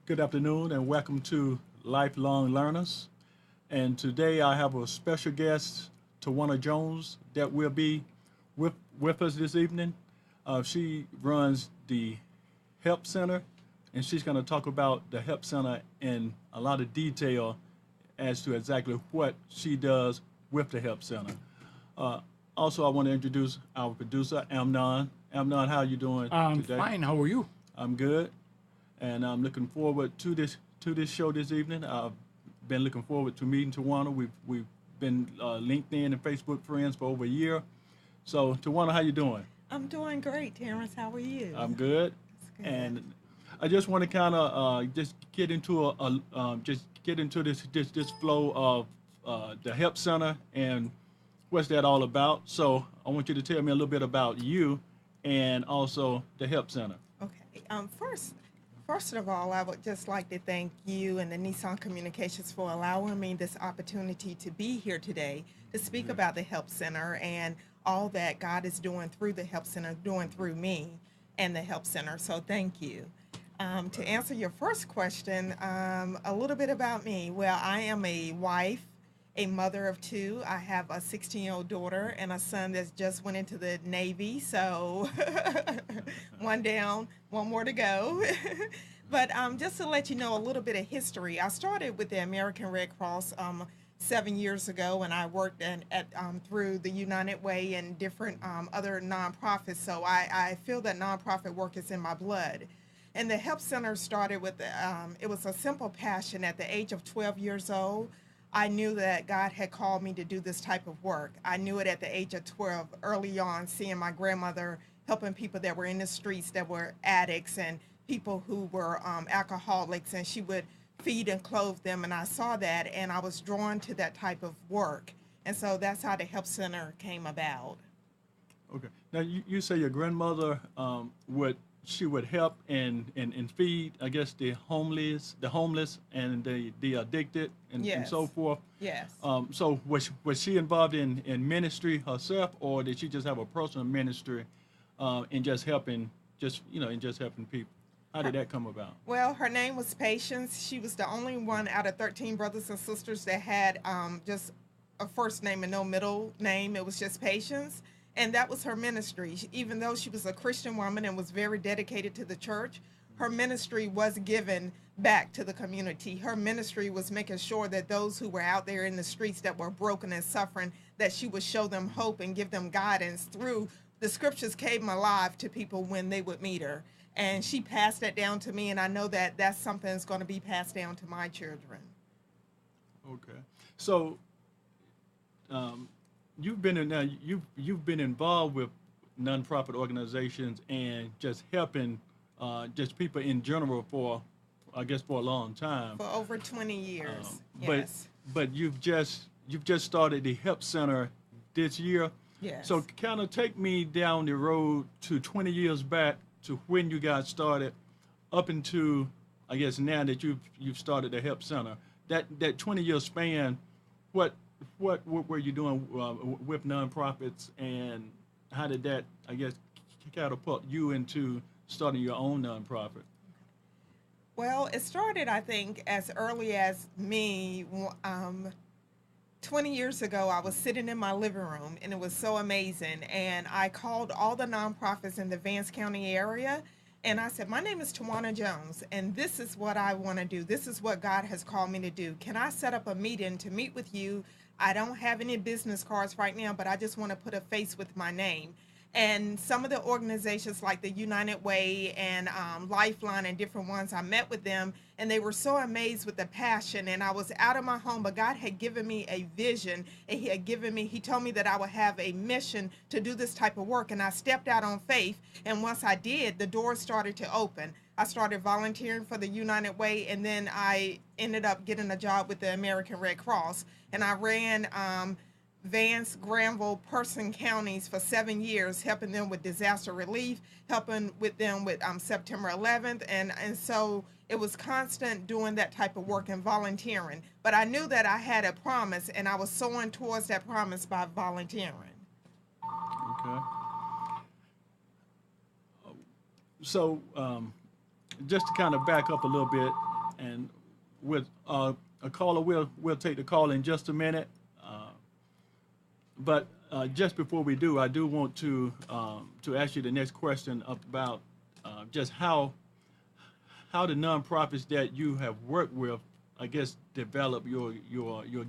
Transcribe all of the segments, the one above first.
Good afternoon and welcome to Lifelong Learners. And today I have a special guest, Twanna Jones, that will be with us this evening. She runs the Help Center, and she's going to talk about the Help Center in a lot of detail as to exactly what she does with the Help Center. Uh, Also, I want to introduce our producer, Amnon. Amnon, how are you doing I'm today? fine. How are you? I'm good, and I'm looking forward to this show this evening. I've been looking forward to meeting Tawana. We've been LinkedIn and Facebook friends for over a year. So, Tawana, how you doing? I'm doing great, Terrence. How are you? I'm good, That's good. and I just want to kind of just get into just get into this flow of the Help Center and what's that all about. So, I want you to tell me a little bit about you and also the Help Center. Okay. First of all, I would just like to thank you and the Nissan Communications for allowing me this opportunity to be here today to speak about the Help Center and all that God is doing through the Help Center, doing through me and the Help Center. So thank you. To answer your first question, a little bit about me. Well, I am a wife, a mother of two. I have a 16-year-old daughter and a son that's just went into the Navy. So one down, one more to go. But just to let you know a little bit of history, I started with the American Red Cross 7 years ago, and I worked through the United Way and different other nonprofits. So I feel that nonprofit work is in my blood. And the Help Center started with, it was a simple passion. At the age of 12 years old, I knew that God had called me to do this type of work. I knew it at the age of 12, early on, seeing my grandmother helping people that were in the streets that were addicts and people who were alcoholics, and she would feed and clothe them. And I saw that, and I was drawn to that type of work. And so that's how the Help Center came about. Okay. Now you say your grandmother would she would help and feed, I guess, the homeless and the addicted and so Yes, forth. yes. So was she involved in ministry herself, or did she just have a personal ministry in just helping in just helping people? How did that come about? Well, her name was Patience. She was the only one out of 13 brothers and sisters that had just a first name and no middle name. It was just Patience. And that was her ministry. Even though she was a Christian woman and was very dedicated to the church, her ministry was given back to the community. Her ministry was making sure that those who were out there in the streets that were broken and suffering, that she would show them hope and give them guidance through the scriptures came alive to people when they would meet her. And she passed that down to me, and I know that that's something that's going to be passed down to my children. Okay. So you've been in now you've been involved with nonprofit organizations and just helping just people in general for I guess for a long time. For over 20 years. But Yes. you've just started the Help Center this year. Yes. So kind of take me down the road to 20 years back to when you got started, up into I guess now that you've started the Help Center. That 20-year span, what what were you doing with nonprofits, and how did that I guess catapult you into starting your own nonprofit? Well, it started, I think, as early as me. 20 years ago, I was sitting in my living room, and it was so amazing. And I called all the nonprofits in the Vance County area, and I said, "My name is Twanna Jones, and this is what I want to do. This is what God has called me to do. Can I set up a meeting to meet with you? I don't have any business cards right now, but I just want to put a face with my name." And some of the organizations like the United Way and Lifeline and different ones, I met with them, and they were so amazed with the passion. And I was out of my home, but God had given me a vision, and He told me that I would have a mission to do this type of work. And I stepped out on faith, and once I did, the doors started to open. I started volunteering for the United Way, and then I ended up getting a job with the American Red Cross, and I ran Vance, Granville, Person counties for 7 years, helping them with disaster relief, helping with them with September 11th. And so it was constant doing that type of work and volunteering. But I knew that I had a promise, and I was sowing towards that promise by volunteering. Okay. So just to kind of back up a little bit, and with a caller, we'll take the call in just a minute. But just before we do, I do want to ask you the next question about just how the nonprofits that you have worked with, I guess, develop your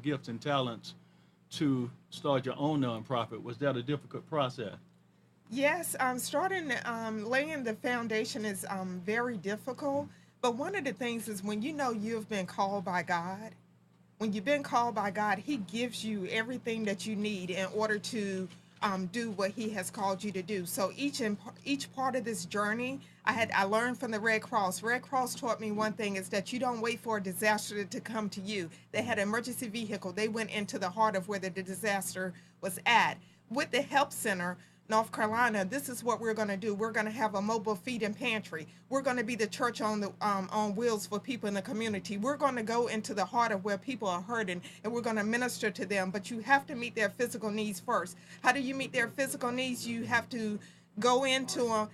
gifts and talents to start your own nonprofit. Was that a difficult process? Yes, starting laying the foundation is very difficult. But one of the things is when you know you've been called by God, when you've been called by God, He gives you everything that you need in order to do what He has called you to do. So each part of this journey, I learned from the Red Cross. Red Cross taught me one thing is that you don't wait for a disaster to come to you. They had an emergency vehicle. They went into the heart of where the disaster was at. With the Help Center, North Carolina, this is what we're going to do. We're going to have a mobile feed and pantry. We're going to be the church on wheels for people in the community. We're going to go into the heart of where people are hurting, and we're going to minister to them. But you have to meet their physical needs first. How do you meet their physical needs? You have to go into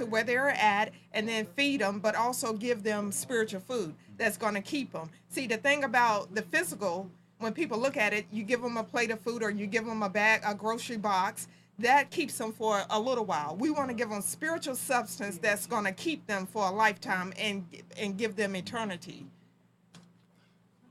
where they're at, and then feed them, but also give them spiritual food that's going to keep them. See, the thing about the physical, when people look at it, you give them a plate of food or you give them a grocery box. That keeps them for a little while. We want to give them spiritual substance that's going to keep them for a lifetime and give them eternity.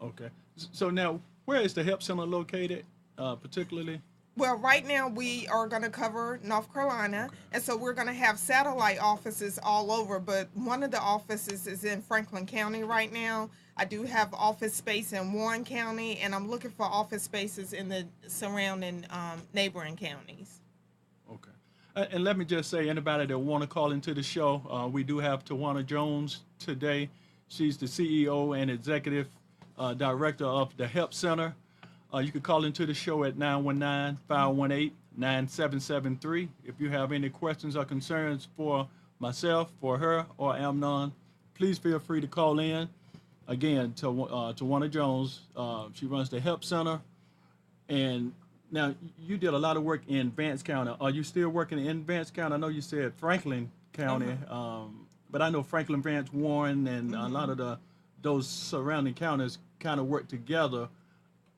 Okay. So now, where is the Help Center located, particularly? Well, right now we are going to cover North Carolina, okay. And so we're going to have satellite offices all over, but one of the offices is in Franklin County right now. I do have office space in Warren County, and I'm looking for office spaces in the surrounding neighboring counties. Okay. And let me just say, anybody that want to call into the show, we do have Twanna Jones today. She's the CEO and Executive Director of the Help Center. You can call into the show at 919-518-9773. If you have any questions or concerns for myself, for her, or Amnon, please feel free to call in. Again, to Twanna Jones. She runs the Help Center. And now, you did a lot of work in Vance County. Are you still working in Vance County? I know you said Franklin County, but I know Franklin, Vance, Warren, and a lot of those surrounding counties kind of work together.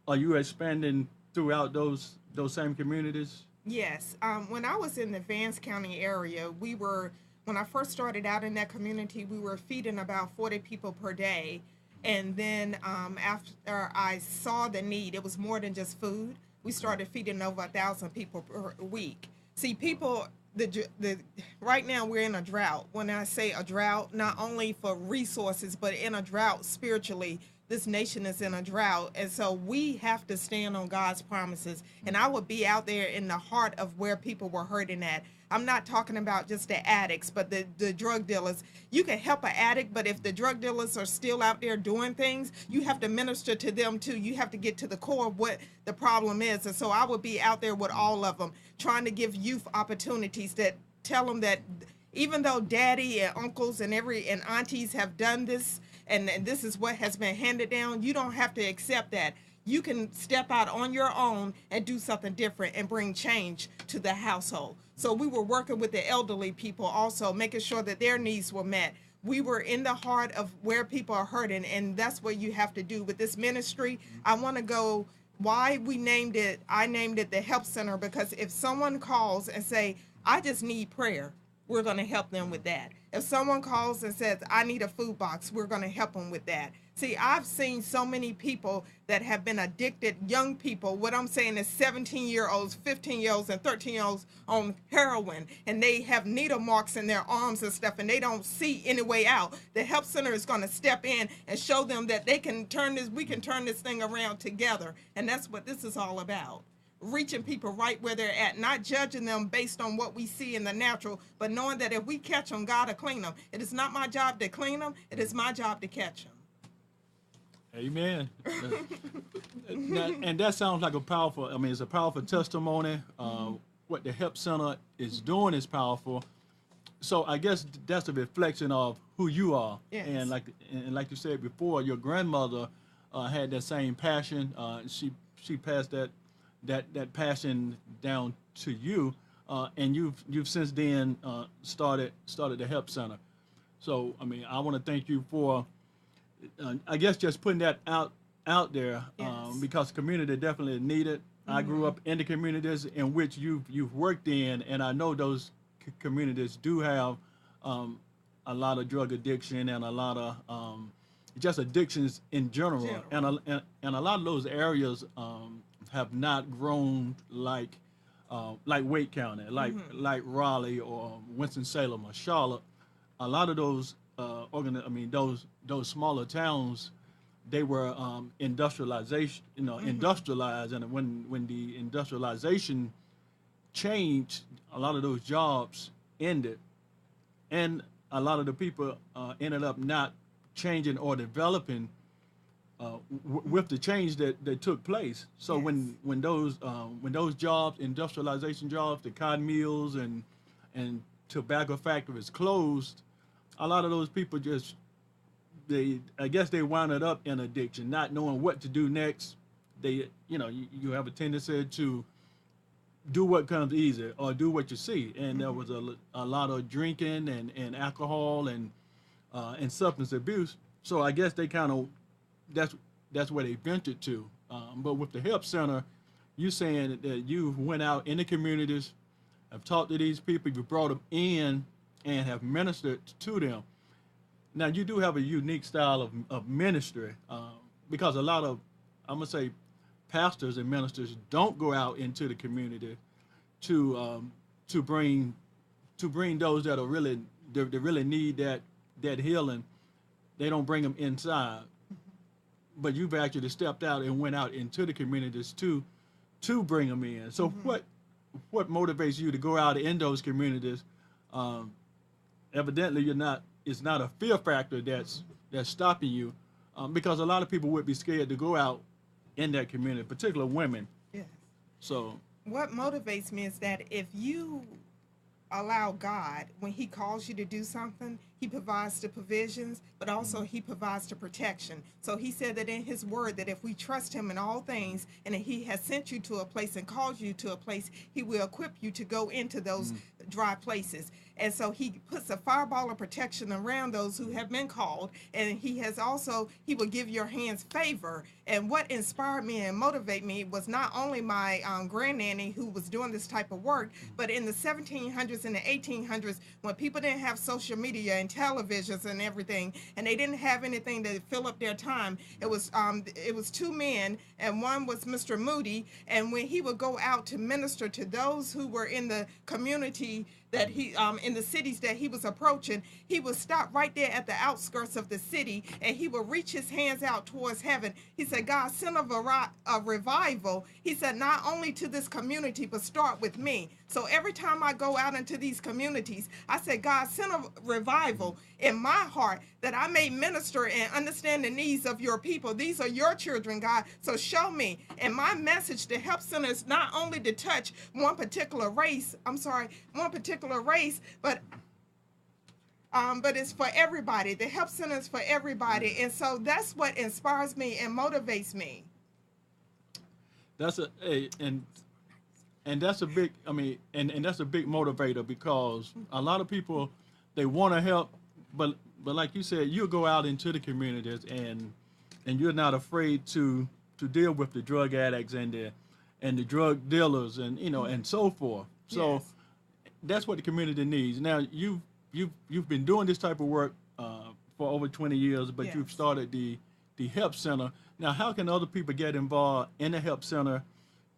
Are you expanding throughout those same communities? Yes. When I was in the Vance County area, when I first started out in that community, we were feeding about 40 people per day. And then after I saw the need, it was more than just food. We started feeding over 1,000 people per week. See, people, right now we're in a drought. When I say a drought, not only for resources, but in a drought spiritually. This nation is in a drought, and so we have to stand on God's promises. And I would be out there in the heart of where people were hurting at. I'm not talking about just the addicts, but the drug dealers. You can help an addict, but if the drug dealers are still out there doing things, you have to minister to them too. You have to get to the core of what the problem is. And so I would be out there with all of them, trying to give youth opportunities that tell them that even though daddy and uncles and aunties have done this, and this is what has been handed down, you don't have to accept that. You can step out on your own and do something different and bring change to the household. So we were working with the elderly people also, making sure that their needs were met. We were in the heart of where people are hurting, and that's what you have to do with this ministry. I want to go, why I named it the Help Center, because if someone calls and say, I just need prayer, we're going to help them with that. If someone calls and says, I need a food box, we're going to help them with that. See, I've seen so many people that have been addicted, young people. What I'm saying is 17-year-olds, 15-year-olds, and 13-year-olds on heroin, and they have needle marks in their arms and stuff, and they don't see any way out. The Help Center is going to step in and show them that we can turn this thing around together, and that's what this is all about. Reaching people right where they're at, not judging them based on what we see in the natural, but knowing that if we catch them, God will clean them. It is not my job to clean them. It is my job to catch them. Amen. And that sounds like it's a powerful testimony. What the Help Center is doing is powerful. So I guess that's a reflection of who you are. Yes. And like you said before, your grandmother had that same passion. She passed that passion down to you, and you've since then started the Help Center. So I want to thank you for I guess just putting that out there Yes. because the community definitely need it. I grew up in the communities in which you've worked in, and I know those communities do have a lot of drug addiction and a lot of just addictions in general, and General. and a lot of those areas have not grown like Wake County, like Raleigh or Winston Salem or Charlotte. A lot of those those smaller towns, they were industrialization, industrialized, and when the industrialization changed, a lot of those jobs ended, and a lot of the people ended up not changing or developing with the change that took place. So Yes. when those jobs, industrialization jobs, the cotton mills and tobacco factories closed, a lot of those people just I guess they wound up in addiction, not knowing what to do next. You have a tendency to do what comes easy or do what you see, and there was a lot of drinking and alcohol and substance abuse. So I guess they kind of that's where they ventured to. But with the help center, you saying that you went out in the communities, have talked to these people, you brought them in, and have ministered to them. Now you do have a unique style of ministry because a lot of, I'm gonna say, pastors and ministers don't go out into the community to to bring those that are really they really need that healing. They don't bring them inside, but you've actually stepped out and went out into the communities to bring them in. So what motivates you to go out in those communities? Evidently, it's not a fear factor that's stopping you, because a lot of people would be scared to go out in that community, particularly women. Yes. So What motivates me is that if you allow God, when He calls you to do something, He provides the provisions, but also He provides the protection. So He said that in His word that if we trust Him in all things, and that He has sent you to a place and called you to a place, He will equip you to go into those dry places. And so He puts a fireball of protection around those who have been called, and He will give your hands favor. And what inspired me and motivated me was not only my grandnanny who was doing this type of work, but in the 1700s and the 1800s, when people didn't have social media and televisions and everything, and they didn't have anything to fill up their time, it was two men, and one was Mr. Moody, and when he would go out to minister to those who were in the community that he in the cities that he was approaching, he would stop right there at the outskirts of the city, and he would reach his hands out towards heaven. He said, God, send a revival. He said, not only to this community, but start with me. So every time I go out into these communities, I said, God, send a revival in my heart that I may minister and understand the needs of your people. These are your children, God. So show me. And my message to help centers not only to touch one particular race, but it's for everybody. The help center is for everybody. And so that's what inspires me and motivates me. that's and that's a big, and that's a big motivator, because a lot of people, they want to help, but like you said, you go out into the communities and you're not afraid to deal with the drug addicts and the drug dealers and and so forth. So Yes. that's what the community needs. Now you've been doing this type of work for over 20 years, but you've Yes. started the help center. Now, how can other people get involved in the help center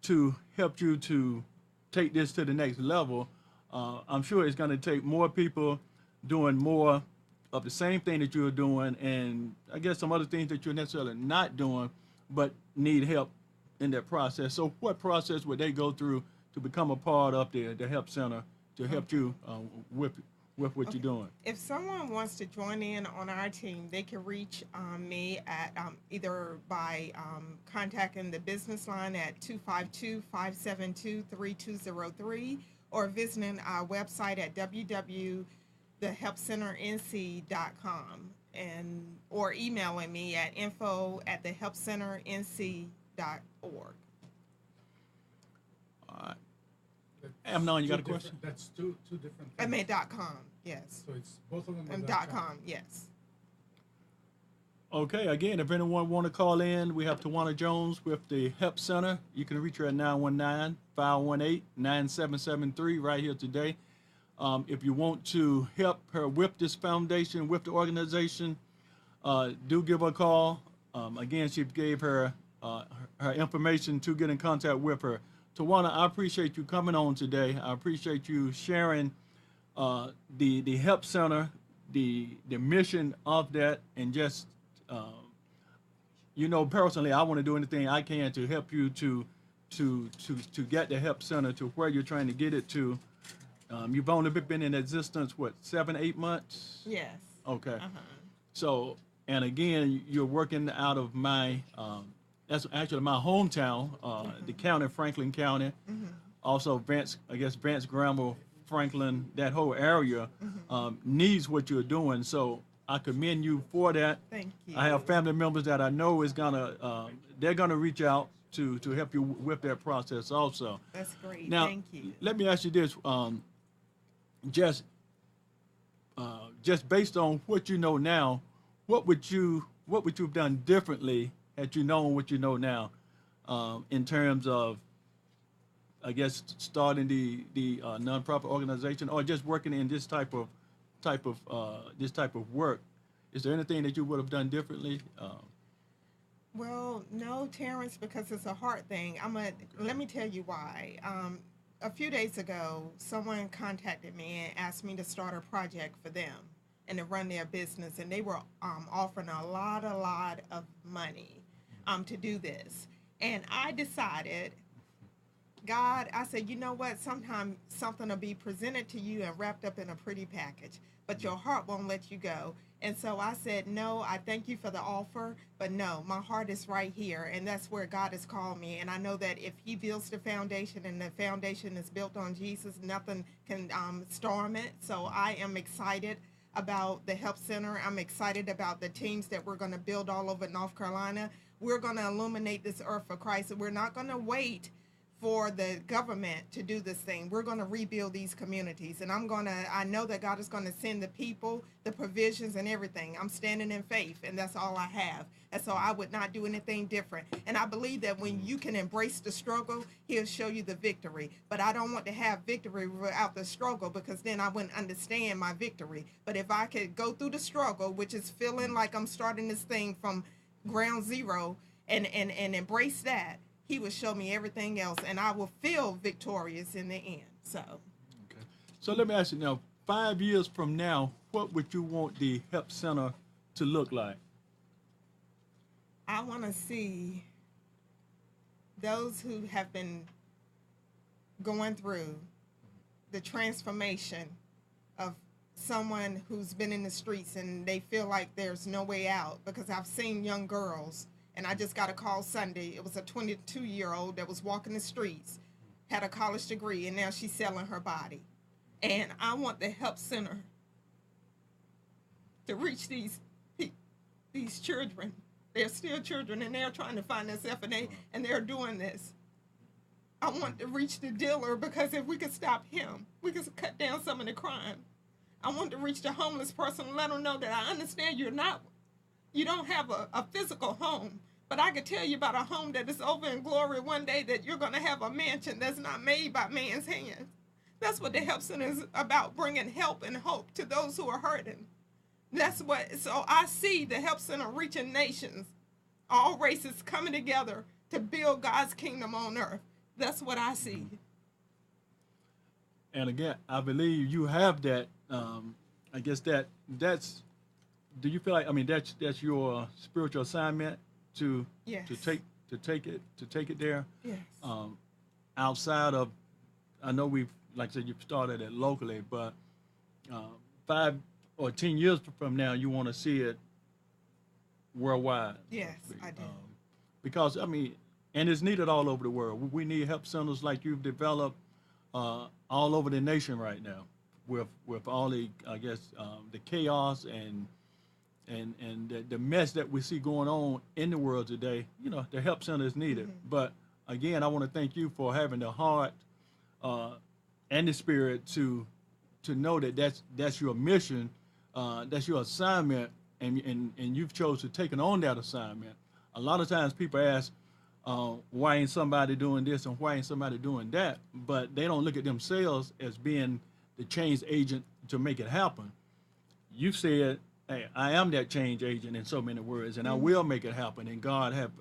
to help you to take this to the next level? I'm sure it's going to take more people doing more of the same thing that you're doing, and I guess some other things that you're necessarily not doing, but need help in that process. So what process would they go through to become a part of the help center to help you with what you're doing? If someone wants to join in on our team, they can reach me at either by contacting the business line at 252-572-3203 or visiting our website at www.thehelpcenternc.com or emailing me at info@thehelpcenternc.org. All right. Amnon, you got a Two question? different- That's two different I things. mean .com, yes. So it's both of them are And .com. .com, yes. Okay, again, if anyone want to call in, we have Twanna Jones with the Help Center. You can reach her at 919-518-9773 right here today. If you want to help her with this foundation, with the organization, do give her a call. Again, she gave her information to get in contact with her. Twanna, I appreciate you coming on today. I appreciate you sharing the Help Center, the mission of that, and just personally, I want to do anything I can to help you to get the Help Center to where you're trying to get it to. You've only been in existence, what, 7, 8 months? Yes. Okay. Uh-huh. So, and again, you're working out of that's actually my hometown, the county, Franklin County. Also, Vance Granville, Franklin, that whole area needs what you're doing. So I commend you for that. Thank you. I have family members that I know they're gonna reach out to help you with that process also. That's great. Now, Thank you. let me ask you this: just based on what you know now, what would you have done differently had you known what you know now, in terms of, I guess, starting the nonprofit organization or just working in this type of work? Is there anything that you would have done differently? Well, no, Terrence, because it's a hard thing. Let me tell you why. A few days ago, someone contacted me and asked me to start a project for them and to run their business, and they were offering a lot of money to do this. And I decided, God, I said, you know what? Sometimes something will be presented to you and wrapped up in a pretty package, but your heart won't let you go. And so I said, no, I thank you for the offer, but no, my heart is right here, and that's where God has called me. And I know that if he builds the foundation and the foundation is built on Jesus, nothing can storm it. So I am excited about the Help Center. I'm excited about the teams that we're going to build all over North Carolina. We're going to illuminate this earth for Christ, and we're not going to wait for the government to do this thing. We're going to rebuild these communities, and I know that God is going to send the people, the provisions, and everything. I'm standing in faith, and that's all I have. And so I would not do anything different. And I believe that when you can embrace the struggle, he'll show you the victory. But I don't want to have victory without the struggle, because then I wouldn't understand my victory. But if I could go through the struggle, which is feeling like I'm starting this thing from ground zero, and embrace that, he will show me everything else, and I will feel victorious in the end. So, Okay. So let me ask you now, 5 years from now, what would you want the Help Center to look like? I want to see those who have been going through the transformation of someone who's been in the streets and they feel like there's no way out, because I've seen young girls. And I just got a call Sunday. It was a 22-year-old that was walking the streets, had a college degree, and now she's selling her body. And I want the Help Center to reach these children. They're still children, and they're trying to find themselves, and they're doing this. I want to reach the dealer, because if we could stop him, we could cut down some of the crime. I want to reach the homeless person and let them know that I understand you don't have a physical home, but I could tell you about a home that is over in glory one day, that you're going to have a mansion that's not made by man's hands. That's what the Help Center is about, bringing help and hope to those who are hurting. So I see the Help Center reaching nations, all races coming together to build God's kingdom on earth. That's what I see. And again, I believe you have that. I guess that's. Do you feel like, I mean, that's your spiritual assignment to Yes. to take it there? Yes. Outside of, I know like I said, you've started it locally, but 5 or 10 years from now, you want to see it worldwide. Yes, I do. Because, I mean, and it's needed all over the world. We need help centers like you've developed all over the nation right now, with all the, I guess, the chaos and the mess that we see going on in the world today. The Help Center is needed. Mm-hmm. But again, I want to thank you for having the heart and the spirit to know that that's your mission, that's your assignment, and you've chosen to taken on that assignment. A lot of times people ask, why ain't somebody doing this and why ain't somebody doing that? But they don't look at themselves as being the change agent to make it happen. You said, hey, I am that change agent in so many words, and I will make it happen. And God have,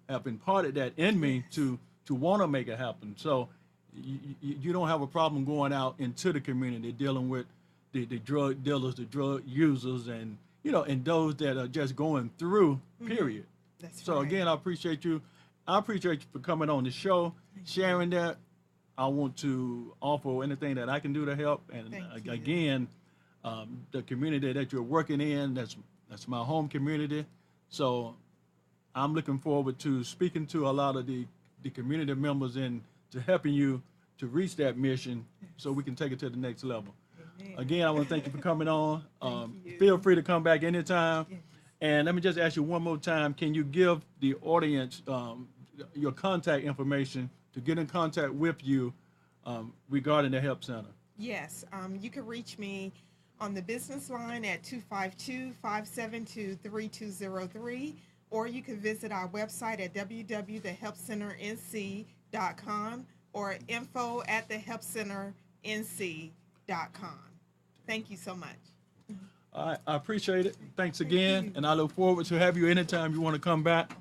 have imparted that in me to want to make it happen. So you don't have a problem going out into the community dealing with the drug dealers, the drug users, and and those that are just going through. Period. That's So right. again, I appreciate you. I appreciate you for coming on the show, sharing that. I want to offer anything that I can do to help. And Thank you. again, the community that you're working in, that's my home community. So I'm looking forward to speaking to a lot of the community members and to helping you to reach that mission so we can take it to the next level. Amen. Again, I want to thank you for coming on. Thank you. Feel free to come back anytime. Yes. And let me just ask you one more time, can you give the audience your contact information to get in contact with you regarding the Help Center? Yes, you can reach me on the business line at 252-572-3203, or you can visit our website at www.thehelpcenternc.com or info@thehelpcenternc.com. Thank you so much. I appreciate it. Thanks again, and I look forward to have you anytime you want to come back.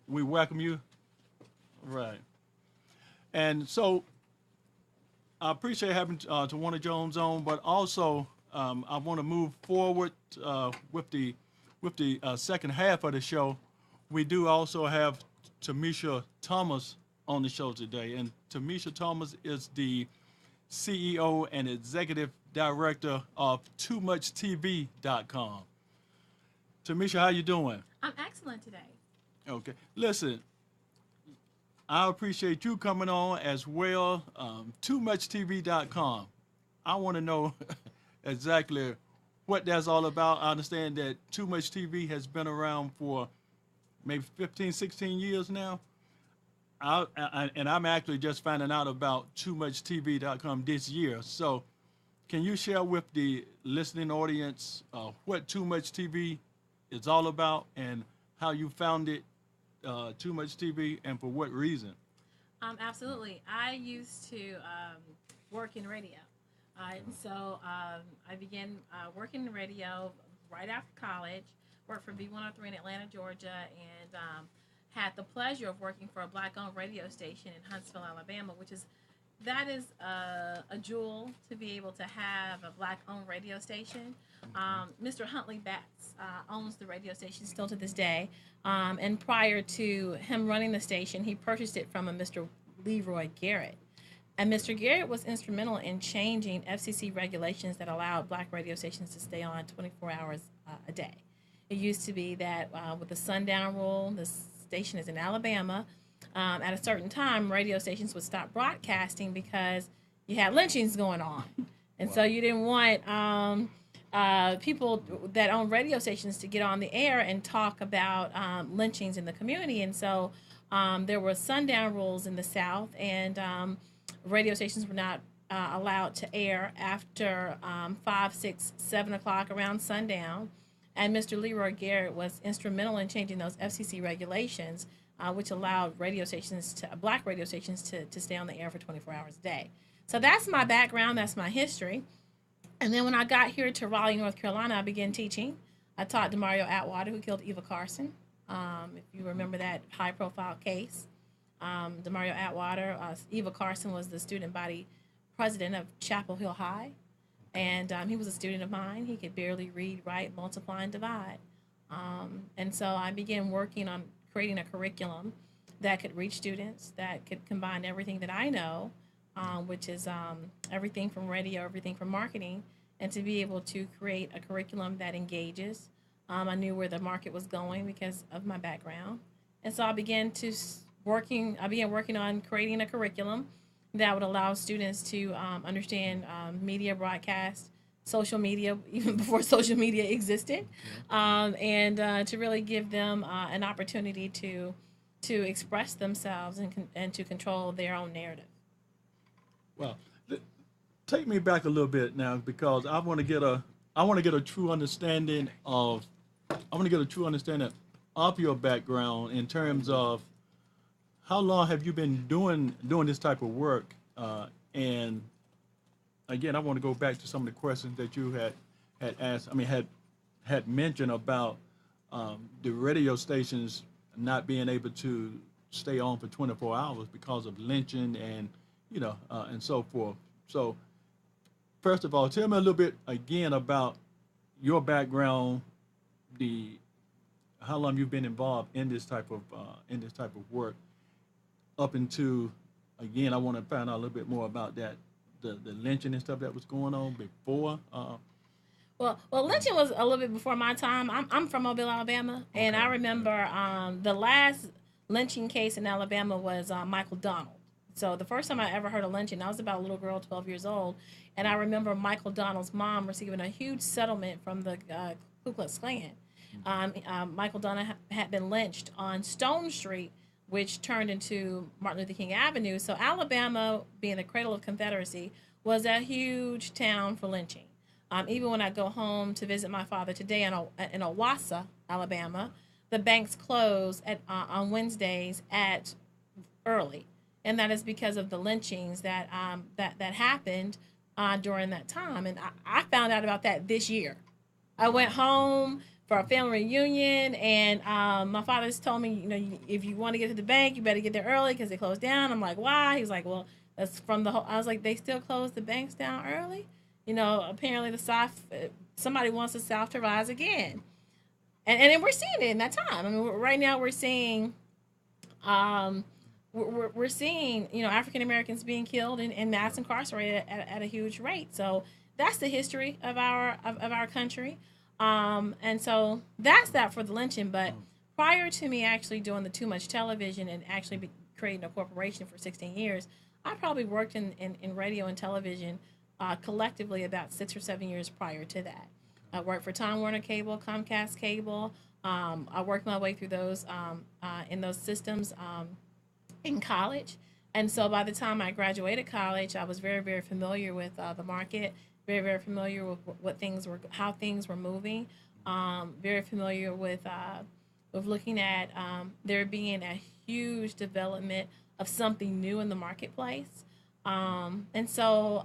We welcome you. All right. And so I appreciate having Twanna Jones on, but also I want to move forward with the second half of the show. We do also have Tamisha Thomas on the show today, and Tamisha Thomas is the CEO and Executive Director of TooMuchTV.com. Tamisha, how you doing? I'm excellent today. Okay. Listen, I appreciate you coming on as well. TooMuchTV.com. I want to know exactly what that's all about. I understand that Too Much TV has been around for maybe 15, 16 years now. And I'm actually just finding out about TooMuchTV.com this year. So can you share with the listening audience what Too Much TV is all about and how you founded Too Much TV and for what reason? Absolutely. I used to work in radio. And so I began working in radio right after college, worked for B103 in Atlanta, Georgia, and had the pleasure of working for a black-owned radio station in Huntsville, Alabama, that is a jewel to be able to have a black-owned radio station. Mr. Huntley Batts owns the radio station still to this day. And prior to him running the station, he purchased it from a Mr. Leroy Garrett. And Mr. Garrett was instrumental in changing FCC regulations that allowed black radio stations to stay on 24 hours a day. It used to be that with the sundown rule, the station is in Alabama. At a certain time, radio stations would stop broadcasting because you had lynchings going on. And so you didn't want people that own radio stations to get on the air and talk about lynchings in the community. And so there were sundown rules in the South, and radio stations were not allowed to air after 5, 6, 7 o'clock around sundown. And Mr. Leroy Garrett was instrumental in changing those FCC regulations, which allowed black radio stations to stay on the air for 24 hours a day. So that's my background, that's my history. And then when I got here to Raleigh, North Carolina, I began teaching. I taught Demario Atwater, who killed Eva Carson. If you remember that high-profile case, Demario Atwater, Eva Carson was the student body president of Chapel Hill High. And he was a student of mine. He could barely read, write, multiply, and divide. And so I began working on creating a curriculum that could reach students, that could combine everything that I know, which is everything from radio, everything from marketing, and to be able to create a curriculum that engages. I knew where the market was going because of my background. And so I began working on creating a curriculum that would allow students to understand media broadcast, social media, even before social media existed, and to really give them an opportunity to express themselves and to control their own narrative. Well, take me back a little bit now, because I want to get a I want to get a true understanding of I want to get a true understanding of your background in terms of how long have you been doing this type of work, and again, I want to go back to some of the questions that you had asked. I mean, had mentioned about the radio stations not being able to stay on for 24 hours because of lynching and and so forth. So first of all, tell me a little bit again about your background, the how long you've been involved in this type of work up into again. I want to find out a little bit more about that the lynching and stuff that was going on before. Well, lynching was a little bit before my time. I'm from Mobile, Alabama, and Okay. I remember the last lynching case in Alabama was Michael Donald. So the first time I ever heard of lynching, I was about a little girl, 12 years old, and I remember Michael Donald's mom receiving a huge settlement from the Ku Klux Klan. Michael Donald had been lynched on Stone Street, which turned into Martin Luther King Avenue. So Alabama, being the cradle of Confederacy, was a huge town for lynching. Even when I go home to visit my father today in Owasso, Alabama, the banks close on Wednesdays at early, and that is because of the lynchings that happened during that time. And I found out about that this year. I went home for a family reunion, and my father's told me, if you want to get to the bank, you better get there early because they close down. I'm like, why? He's like, well, that's from the whole. I was like, they still close the banks down early. Apparently the South, somebody wants the South to rise again, and we're seeing it in that time. I mean, right now we're seeing, we're seeing African Americans being killed and mass incarcerated at a huge rate. So that's the history of our country, and so that's that for the lynching. But prior to me actually doing the Too Much Television and actually creating a corporation for 16 years, I probably worked in radio and television collectively about 6 or 7 years prior to that. I worked for Time Warner Cable, Comcast Cable. I worked my way through those in those systems in college, and so by the time I graduated college, I was very very familiar with the market, very very familiar with how things were moving, very familiar with looking at there being a huge development of something new in the marketplace, and so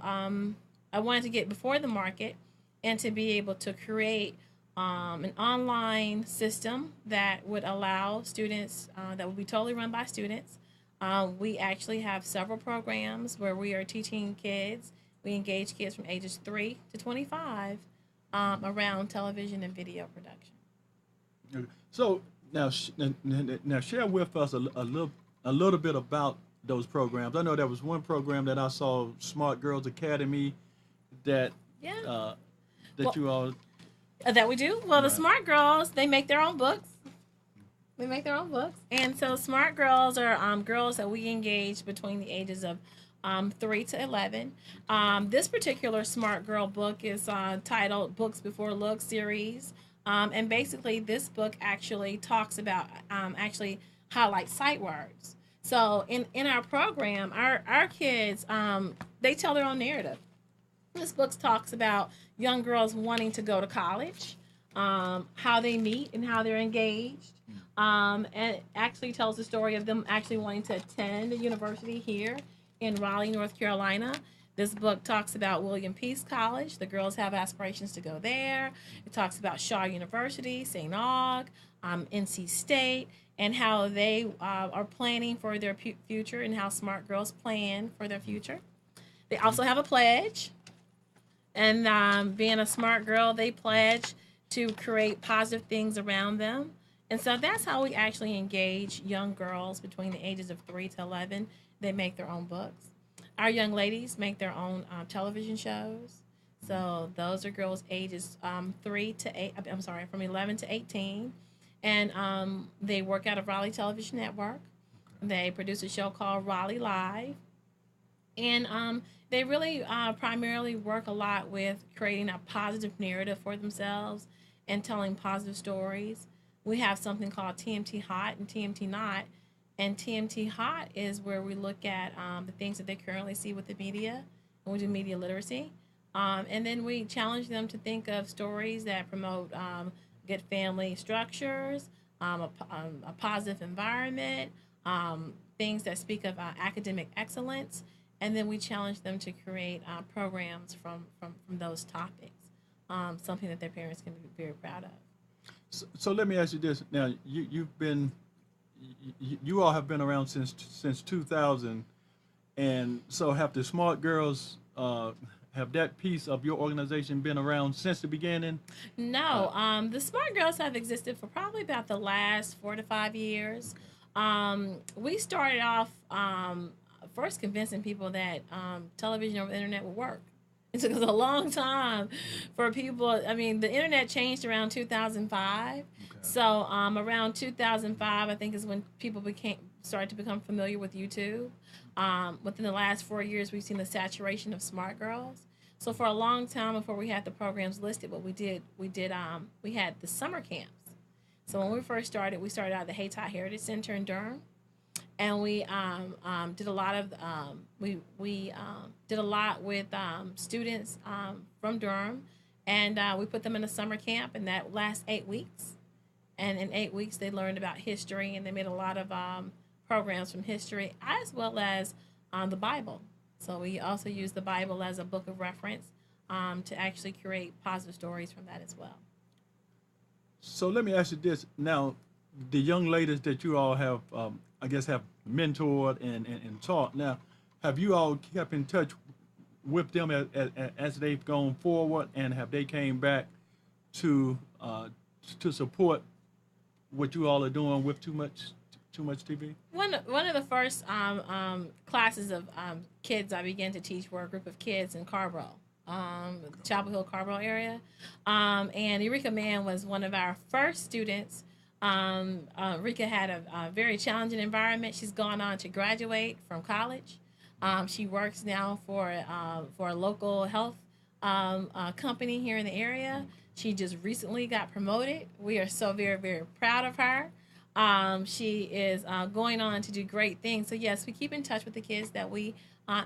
I wanted to get before the market and to be able to create an online system that would allow students, that would be totally run by students. We actually have several programs where we are teaching kids. We engage kids from ages 3 to 25 around television and video production. So now, now share with us a little bit about those programs. I know there was one program that I saw, Smart Girls Academy, that Yeah. that Well, you all that we do. Well, the right. Smart Girls, they make their own books. They make their own books. And so Smart Girls are girls that we engage between the ages of 3 to 11. This particular Smart Girl book is titled Books Before Looks series. And basically, this book actually talks about, actually highlights sight words. So in our program, our kids, they tell their own narrative. This book talks about young girls wanting to go to college, how they meet and how they're engaged. And it actually tells the story of them actually wanting to attend a university here in Raleigh, North Carolina. This book talks about William Peace College. The girls have aspirations to go there. It talks about Shaw University, St. Aug, NC State, and how they are planning for their future and how smart girls plan for their future. They also have a pledge. And being a smart girl, they pledge to create positive things around them. And so that's how we actually engage young girls between the ages of 3 to 11. They make their own books. Our young ladies make their own television shows. So those are girls ages 3 to 8. I'm sorry, from 11 to 18. And they work out of Raleigh Television Network. They produce a show called Raleigh Live. And they really primarily work a lot with creating a positive narrative for themselves and telling positive stories. We have something called TMT Hot and TMT Not. And TMT Hot is where we look at the things that they currently see with the media, and we do media literacy. And then we challenge them to think of stories that promote good family structures, a positive environment, things that speak of academic excellence, and then we challenge them to create programs from those topics, something that their parents can be very proud of. So let me ask you this. Now, you all have been around since 2000, and so have the Smart Girls, have that piece of your organization been around since the beginning? No, the Smart Girls have existed for probably about the last 4 to 5 years. We started off first convincing people that television over the internet would work. It took us a long time for people. I mean, the internet changed around 2005. Okay. So around 2005, I think is when people started to become familiar with YouTube. Within the last 4 years, we've seen the saturation of Smart Girls. So for a long time before we had the programs listed, what we had the summer camps. So when we first started, we started out at the Hayti Heritage Center in Durham, and we did a lot of we did a lot with students from Durham, and we put them in a summer camp, and that lasts 8 weeks. And in 8 weeks, they learned about history, and they made a lot of programs from history as well as the Bible. So we also use the Bible as a book of reference to actually create positive stories from that as well. So let me ask you this. Now, the young ladies that you all have, I guess, have mentored and taught. Now, have you all kept in touch with them as they've gone forward, and have they came back to support what you all are doing with Too Much TV? One of the first classes of kids I began to teach were a group of kids in Carborough, Chapel Hill, Carborough area. And Eureka Mann was one of our first students. Rika had a very challenging environment. She's gone on to graduate from college. She works now for a local health company here in the area. She just recently got promoted. We are so very, very proud of her. She is going on to do great things. So yes, we keep in touch with the kids that we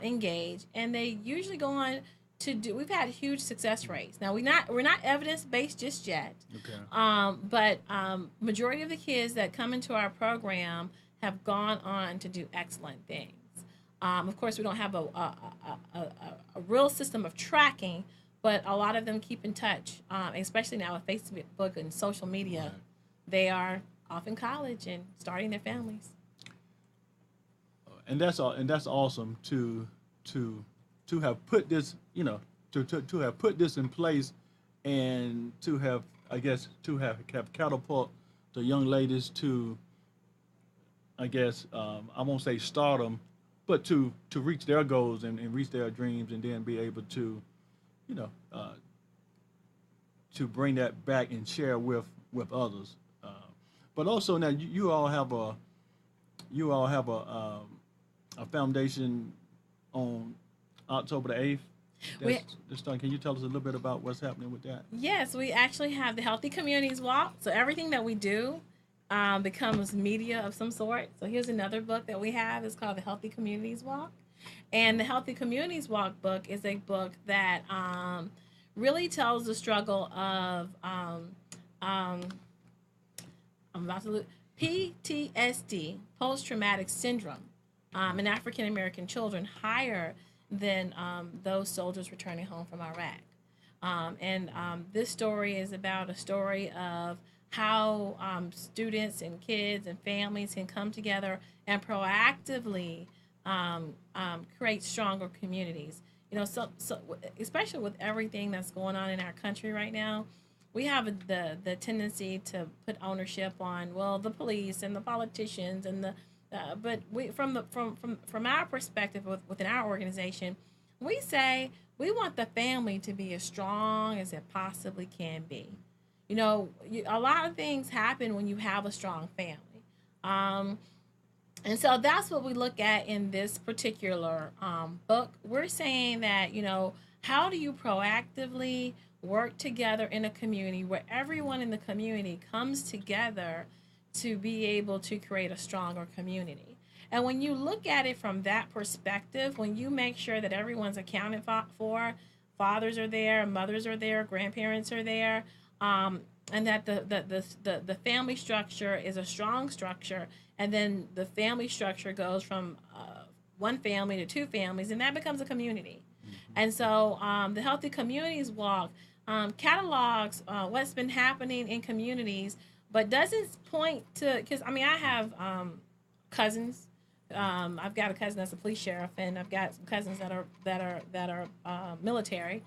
engage, and they usually go on to do. We've had huge success rates. Now we're not evidence based just yet. Okay. But majority of the kids that come into our program have gone on to do excellent things. Of course, we don't have a real system of tracking, but a lot of them keep in touch, especially now with Facebook and social media. Right. They are off in college and starting their families. And that's all. And that's awesome to have put this, to have put this in place, and to have, I guess, to have catapult the young ladies to, I guess, I won't say stardom, but to reach their goals and reach their dreams, and then be able to, to bring that back and share with others. But also now you all have a foundation on October the 8th. Can you tell us a little bit about what's happening with that? Yes, we actually have the Healthy Communities Walk. So everything that we do becomes media of some sort. So here's another book that we have. It's called the Healthy Communities Walk. And the Healthy Communities Walk book is a book that really tells the struggle of PTSD, post-traumatic syndrome, in African American children higher than those soldiers returning home from Iraq. This story is about a story of how students and kids and families can come together and proactively create stronger communities. So especially with everything that's going on in our country right now, we have the tendency to put ownership on, well, the police and the politicians and but we from our perspective within our organization, we say we want the family to be as strong as it possibly can be. A lot of things happen when you have a strong family, and so that's what we look at in this particular book. We're saying that how do you proactively work together in a community where everyone in the community comes together to be able to create a stronger community. And when you look at it from that perspective, when you make sure that everyone's accounted for, fathers are there, mothers are there, grandparents are there, and that the family structure is a strong structure, and then the family structure goes from one family to two families, and that becomes a community. And so the Healthy Communities Walk catalogs what's been happening in communities, but doesn't point to, because I mean, I have cousins. I've got a cousin that's a police sheriff, and I've got some cousins that are military,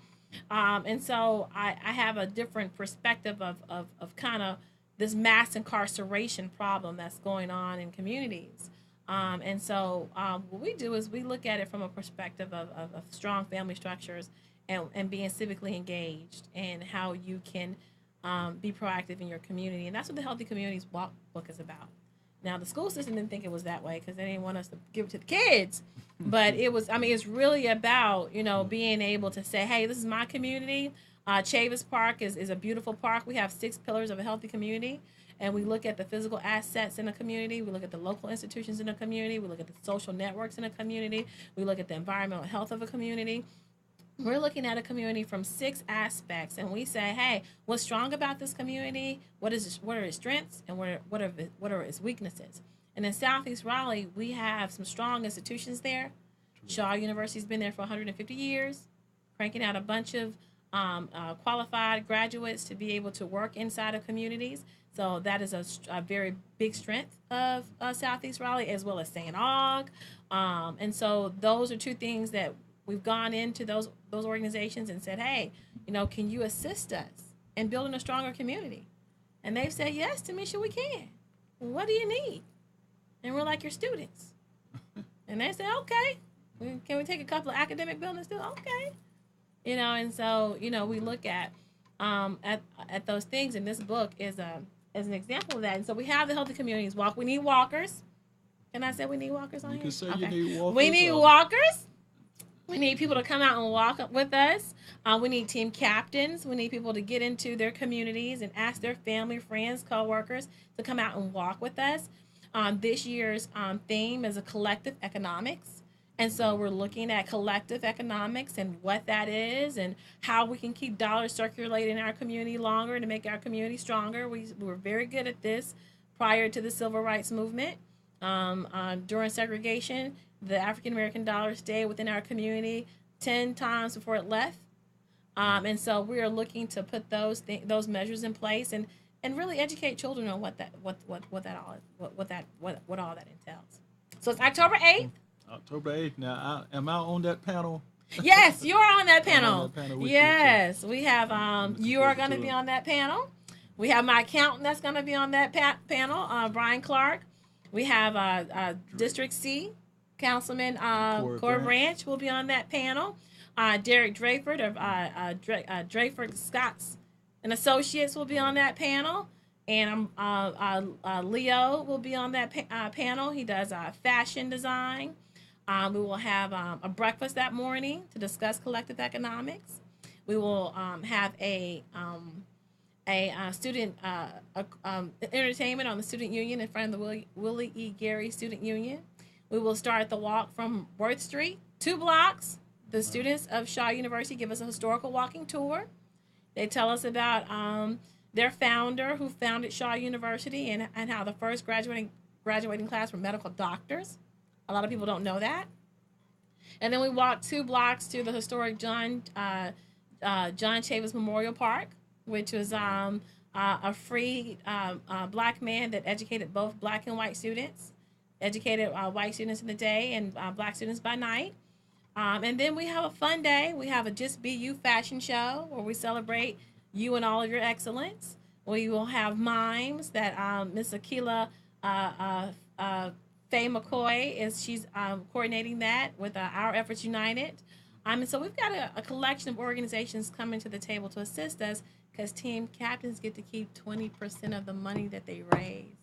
and so I have a different perspective of kind of this mass incarceration problem that's going on in communities. And so what we do is we look at it from a perspective of strong family structures and being civically engaged, and how you can be proactive in your community. And that's what the Healthy Communities Walk book is about. Now, the school system didn't think it was that way because they didn't want us to give it to the kids. But it was, I mean, it's really about, being able to say, hey, this is my community. Chavis Park is a beautiful park. We have 6 pillars of a healthy community. And we look at the physical assets in a community. We look at the local institutions in a community. We look at the social networks in a community. We look at the environmental health of a community. We're looking at a community from 6 aspects, and we say, hey, what's strong about this community? What are its strengths, and what are its weaknesses? And in Southeast Raleigh, we have some strong institutions there. Shaw University's been there for 150 years, cranking out a bunch of qualified graduates to be able to work inside of communities. So that is a very big strength of Southeast Raleigh, as well as St. Aug. And so those are 2 things that we've gone into those organizations and said, hey, can you assist us in building a stronger community? And they've said, yes, Tamisha, we can. What do you need? And we're like, your students. And they said, okay. Can we take a couple of academic buildings too? Okay. And so, we look at those things, and this book is an example of that. And so we have the Healthy Communities Walk. We need walkers. Can I say we need walkers on You here? can say Okay. you need walkers. We need walkers. We need people to come out and walk with us. We need team captains. We need people to get into their communities and ask their family, friends, coworkers to come out and walk with us. This year's theme is a collective economics. And so we're looking at collective economics and what that is, and how we can keep dollars circulating in our community longer to make our community stronger. We were very good at this prior to the Civil Rights Movement. During segregation, the African American dollar stayed within our community 10 times before it left. And so we are looking to put those measures in place and really educate children on what all that entails. So it's October 8th. October 8th. Now, am I on that panel? Yes, you are on that I'm panel. on that panel with you, Yes, we have you are going to to be it. on that panel. We have my accountant that's going to be on that panel, Brian Clark. We have District C, Councilman Cora Branch will be on that panel. Derek Drayford of Drayford Scotts and Associates will be on that panel. And Leo will be on that panel. He does fashion design. We will have a breakfast that morning to discuss collective economics. We will have a student entertainment on the student union in front of the Willie E. Gary Student Union. We will start the walk from Worth Street, 2 blocks. The students of Shaw University give us a historical walking tour. They tell us about their founder, who founded Shaw University, and how the first graduating class were medical doctors. A lot of people don't know that. And then we walk 2 blocks to the historic John Chavis Memorial Park, which was a free black man that educated both black and white students, educated white students in the day and black students by night. And then we have a fun day. We have a Just Be You fashion show where we celebrate you and all of your excellence. We will have mimes that Miss Akila Faye McCoy she's coordinating that with Our Efforts United. And so we've got a collection of organizations coming to the table to assist us, because team captains get to keep 20% of the money that they raise.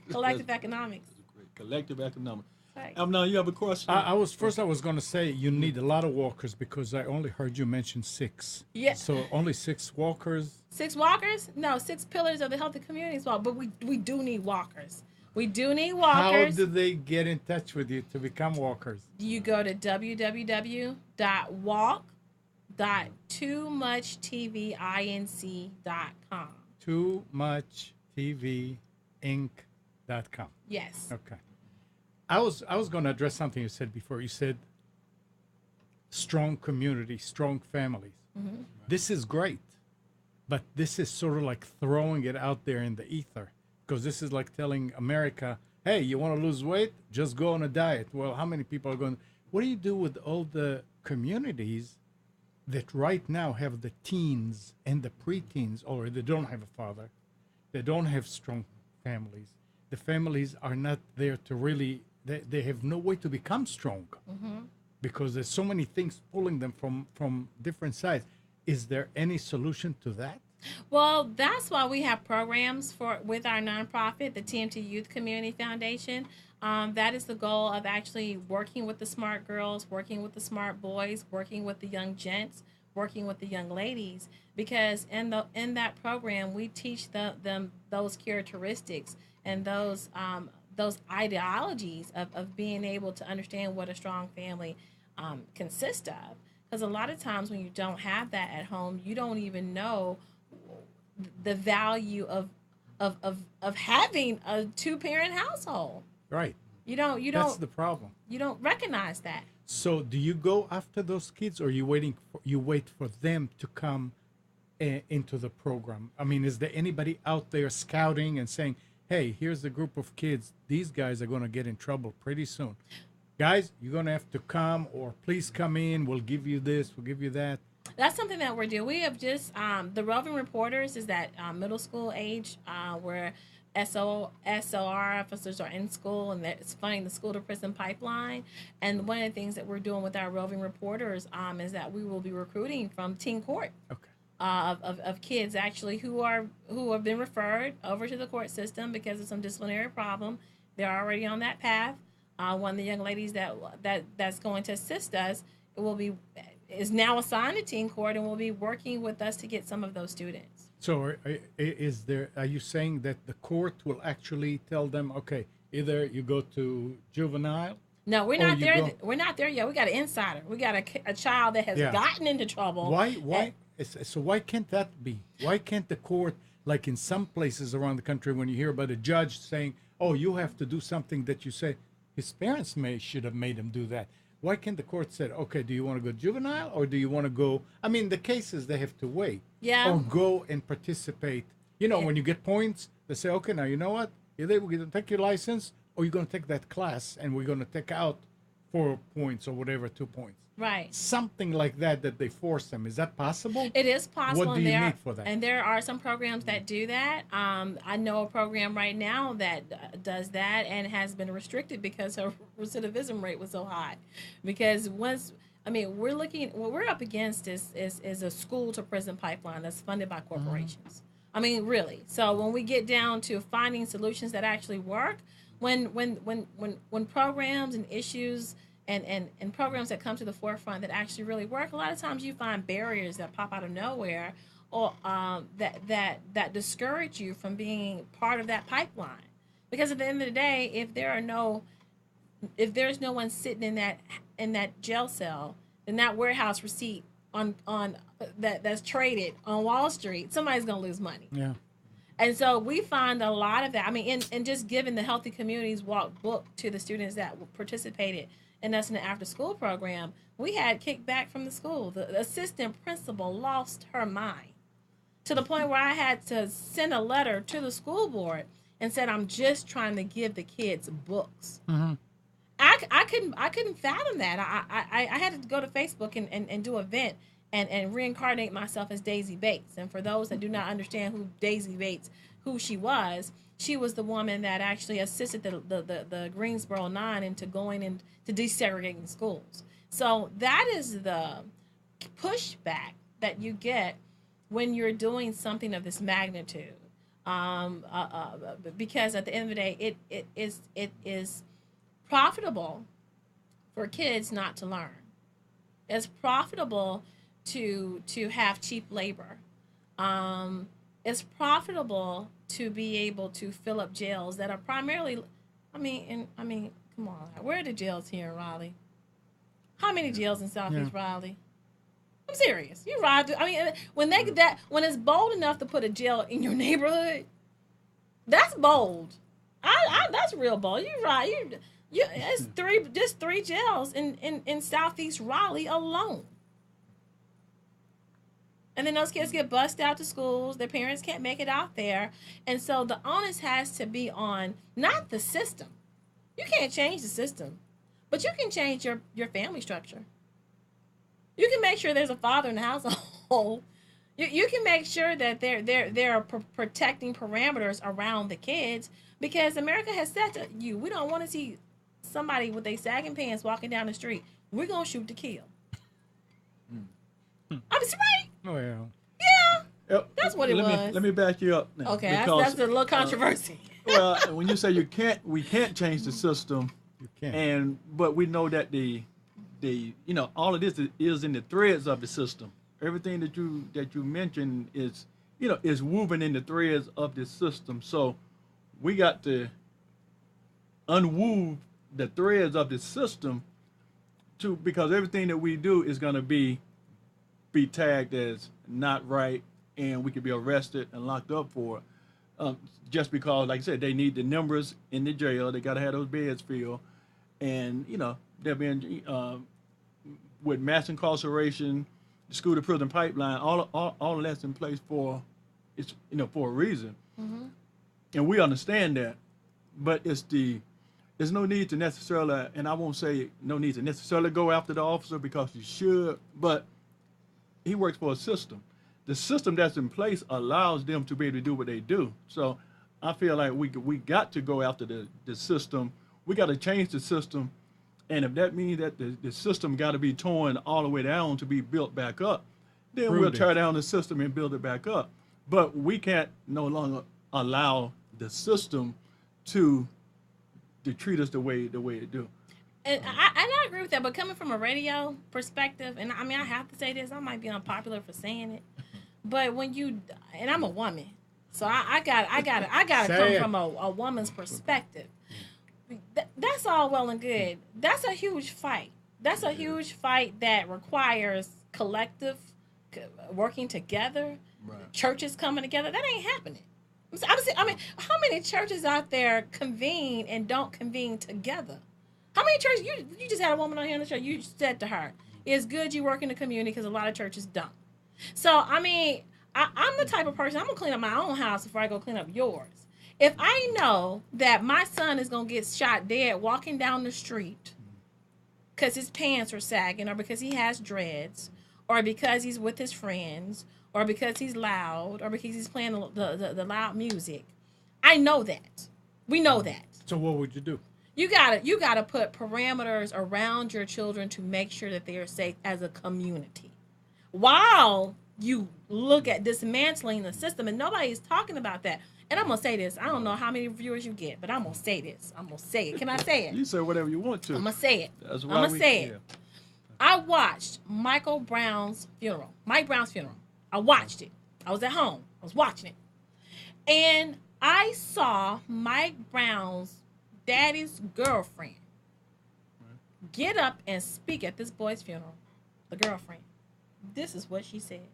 Collective economics. Collective economics. Right. Now you have a question? I was going to say you need a lot of walkers, because I only heard you mention 6. Yeah. So only 6 walkers. 6 walkers? No, 6 pillars of the Healthy Communities Walk. But we do need walkers. We do need How walkers. do they get in touch with you to become walkers? You go to www.walk, www.toomuchtvinc.com. TooMuchTVInc.com. Yes. Okay. I was going to address something you said before. You said strong community, strong families. Mm-hmm. This is great, but this is sort of like throwing it out there in the ether, because this is like telling America, hey, you want to lose weight? Just go on a diet. Well, how many people are going? What do you do with all the communities that right now have the teens and the preteens, or they don't have a father, they don't have strong families? The families are not there to really, they have no way to become strong, because there's so many things pulling them from different sides. Is there any solution to that? Well, that's why we have programs with our nonprofit, the TMT Youth Community Foundation. That is the goal of actually working with the smart girls, working with the smart boys, working with the young gents, working with the young ladies. Because in that program, we teach them those characteristics and those ideologies of being able to understand what a strong family consists of. Because a lot of times when you don't have that at home, you don't even know the value of having a two-parent household. Right. You don't. That's the problem. You don't recognize that. So do you go after those kids, or you wait for them to come into the program? I mean, is there anybody out there scouting and saying, hey, here's a group of kids, these guys are going to get in trouble pretty soon, guys, you're going to have to come, or please come in, we'll give you this, we'll give you that? That's something that we're doing. We have just the roving reporters is that middle school age where SOR officers are in school, and it's funding the school to prison pipeline. And one of the things that we're doing with our roving reporters is that we will be recruiting from teen court. Okay. Of kids actually who have been referred over to the court system because of some disciplinary problem. They're already on that path. One of the young ladies that's going to assist us is now assigned to teen court and will be working with us to get some of those students. So are you saying that the court will actually tell them, okay, either you go to juvenile? No, we're not there. We're not there yet. We got an insider. We got a child that has gotten into trouble. Why? So why can't that be? Why can't the court, like in some places around the country, when you hear about a judge saying, oh, you have to do something that you say, his parents should have made him do that. Why can't the court say, okay, do you want to go juvenile, or do you want to go? I mean, the cases, they have to wait. Yeah. Or go and participate. You know, when you get points, they say, okay, now you know what? Either we're going to take your license, or you're going to take that class, and we're going to take out 4 points or whatever, 2 points. Right. Something like that they force them. Is that possible? It is possible. What do you need for that? And there are some programs that do that. I know a program right now that does that and has been restricted because her recidivism rate was so high. Because what we're up against is a school to prison pipeline that's funded by corporations. I mean, really. So when we get down to finding solutions that actually work, when programs and issues and programs that come to the forefront that actually really work, a lot of times you find barriers that pop out of nowhere, or that discourage you from being part of that pipeline. Because at the end of the day, if there's no one sitting in that jail cell, then that warehouse receipt on that's traded on Wall Street, somebody's gonna lose money. Yeah. And so we find a lot of that. I mean, and just giving the Healthy Communities Walk book to the students that participated in us in the after-school program, we had kickback from the school. The assistant principal lost her mind to the point where I had to send a letter to the school board and said, I'm just trying to give the kids books. Mm-hmm. I couldn't fathom that. I had to go to Facebook and do a vent and reincarnate myself as Daisy Bates. And for those that do not understand who Daisy Bates, who she was the woman that actually assisted the Greensboro 9 into going into desegregating schools. So that is the pushback that you get when you're doing something of this magnitude. Because at the end of the day, it is profitable for kids not to learn. It's profitable to have cheap labor. It's profitable to be able to fill up jails that are primarily, come on, where are the jails here in Raleigh? How many jails in Southeast Raleigh? I'm serious. You ride. I mean, when they that when it's bold enough to put a jail in your neighborhood, that's bold. That's real bold. You ride. It's three jails in Southeast Raleigh alone. And then those kids get bussed out to schools. Their parents can't make it out there. And so the onus has to be on not the system. You can't change the system, but you can change your family structure. You can make sure there's a father in the household. You can make sure that there are protecting parameters around the kids, because America has said to you, we don't want to see somebody with their sagging pants walking down the street. We're going to shoot to kill. I'm just right. Oh, yeah. Yeah, that's what it was. Let me back you up now. Okay, because, that's a little controversy. well, when you say we can't change the system, You can't. but we know that the all of this is in the threads of the system. Everything that you mentioned is woven in the threads of the system. So we got to unwove the threads of the system because everything that we do is going to be tagged as not right, and we could be arrested and locked up for it. Just because, like I said, they need the numbers in the jail. They got to have those beds filled, and they're being with mass incarceration, the school to prison pipeline. All of that's in place for a reason, and we understand that. But there's no need to necessarily, and I won't say no need to necessarily go after the officer, because you should, but he works for a system. The system that's in place allows them to be able to do what they do. So I feel like we got to go after the system. We got to change the system. And if that means that the system got to be torn all the way down to be built back up, then we'll tear down the system and build it back up. But we can't no longer allow the system to treat us the way it do. And I agree with that, but coming from a radio perspective, and I mean, I have to say this, I might be unpopular for saying it, but and I'm a woman, so I got to come from a woman's perspective. That's all well and good. That's a huge fight. That's a huge fight that requires collective working together, churches coming together. That ain't happening. I mean, how many churches out there convene and don't convene together? How many churches, you just had a woman on here in the show, you said to her, it's good you work in the community, because a lot of churches don't. So, I mean, I'm the type of person, I'm going to clean up my own house before I go clean up yours. If I know that my son is going to get shot dead walking down the street because his pants are sagging, or because he has dreads, or because he's with his friends, or because he's loud, or because he's playing the loud music, I know that. We know that. So what would you do? You gotta put parameters around your children to make sure that they are safe as a community, while you look at dismantling the system. And nobody's talking about that. And I'm gonna say this. I don't know how many viewers you get, but I'm gonna say this. I'm gonna say it. Can I say it? You say whatever you want to. I'm gonna say it. That's why I'm gonna say it. I watched Mike Brown's funeral. I watched it. I was at home. I was watching it, and I saw Mike Brown's daddy's girlfriend get up and speak at this boy's funeral. The girlfriend. This is what she said.